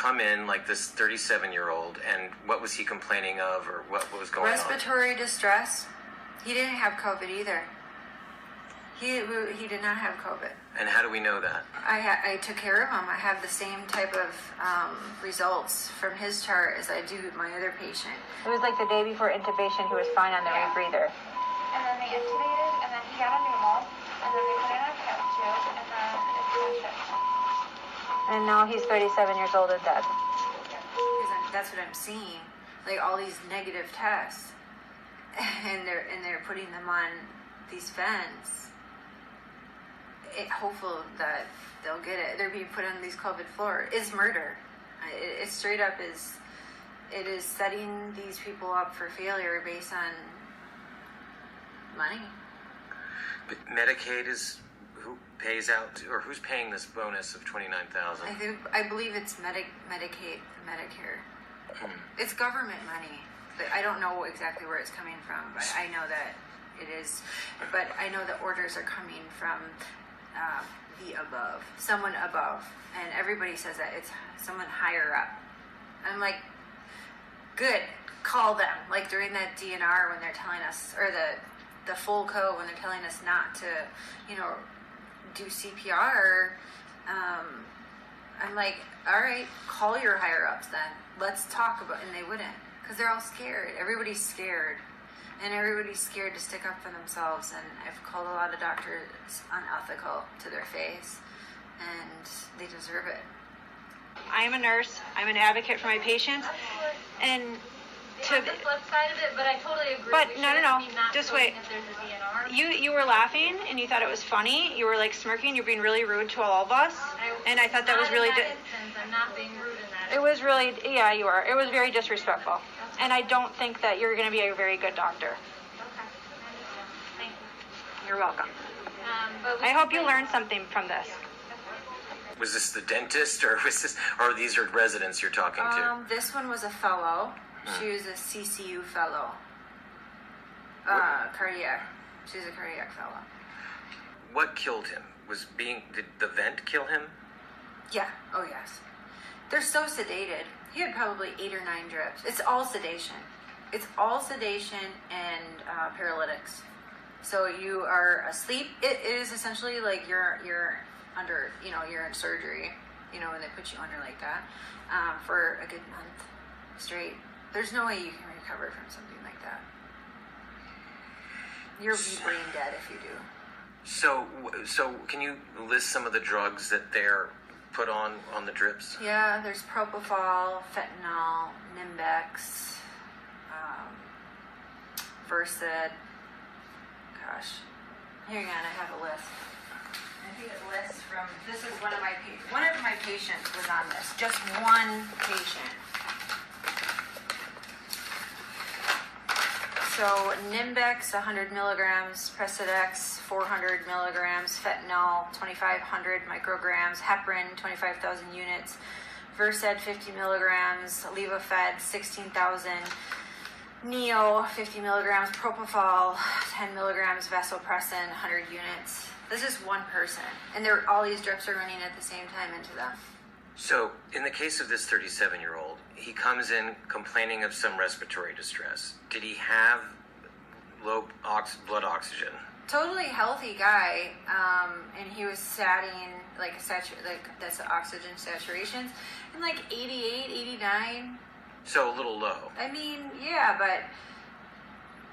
come in like this 37-year-old, and what was he complaining of, or what was going on? Respiratory distress. He didn't have COVID either. He did not have COVID. And how do we know that? I took care of him. I have the same type of results from his chart as I do with my other patient. It was like the day before intubation, he was fine on the rebreather. And then they intubated, and then he got a pneumo, and then they put in a PET tube, and then it's been shipped. And now he's 37 years old and dead. Because that's what I'm seeing, like all these negative tests, and they're putting them on these vents. Hopeful that they'll get it. They're being put on these COVID floors. It's murder. It straight up is. It is setting these people up for failure based on money. But Medicaid is who pays out, or who's paying this bonus of $29,000? I believe it's Medicaid, Medicare. It's government money, but I don't know exactly where it's coming from. But I know that it is. But I know the orders are coming from the above, someone above, and everybody says that it's someone higher up. I'm like, good, call them. Like during that DNR when they're telling us, or the full code when they're telling us not to, do CPR. I'm like, all right, call your higher ups then. Let's talk about, and they wouldn't, because they're all scared. Everybody's scared. And everybody's scared to stick up for themselves. And I've called a lot of doctors unethical to their face. And they deserve it. I am a nurse. I'm an advocate for my patients. And to the flip side of it, but I totally agree. But no. Just wait. If there's a DNR. You were laughing and you thought it was funny. You were like smirking. You're being really rude to all of us. And I thought that was really. I'm not being rude in that. It was really, yeah, you are. It was very disrespectful. And I don't think that you're going to be a very good doctor. Okay. Thank you. You're welcome. But I hope you learned something from this. Was this the dentist, or or these are residents you're talking to? This one was a fellow. She was a CCU fellow. Cardiac. She was a cardiac fellow. What killed him? Did the vent kill him? Yeah. Oh, yes. They're so sedated. He had probably 8 or 9 drips. It's all sedation. It's all sedation and paralytics. So you are asleep. It is essentially like you're under, you're in surgery, when they put you under like that, for a good month straight. There's no way you can recover from something like that. You'll be brain dead if you do. So can you list some of the drugs that they're put on the drips? Yeah, there's propofol, fentanyl, Nimbex, Versed. Gosh, hang on, I have a list. I think it lists from. This is one of my patients was on this. Just one patient. So Nimbex 100 milligrams, Precedex 400 milligrams, fentanyl 2,500 micrograms, heparin 25,000 units, Versed 50 milligrams, Levophed 16,000, Neo 50 milligrams, Propofol 10 milligrams, Vasopressin 100 units. This is one person, and all these drips are running at the same time into them. So, in the case of this 37-year-old, he comes in complaining of some respiratory distress. Did he have low blood oxygen? Totally healthy guy, and he was satting, that's the oxygen saturations, and 88, 89. So a little low. I mean, yeah, but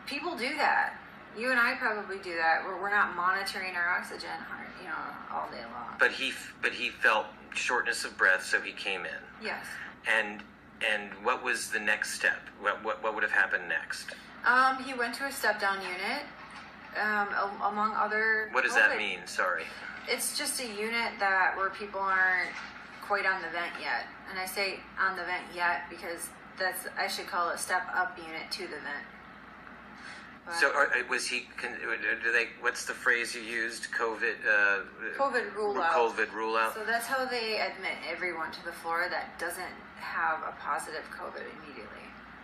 people do that. You and I probably do that. We're not monitoring our oxygen, all day long. But he felt shortness of breath, so he came in. Yes. And what was the next step? What would have happened next? He went to a step-down unit, among other. What does that mean? Sorry. It's just a unit where people aren't quite on the vent yet, and I say on the vent yet because I should call it a step-up unit to the vent. But so was he? What's the phrase you used? COVID rule out. COVID rule out. So that's how they admit everyone to the floor that doesn't have a positive COVID immediately.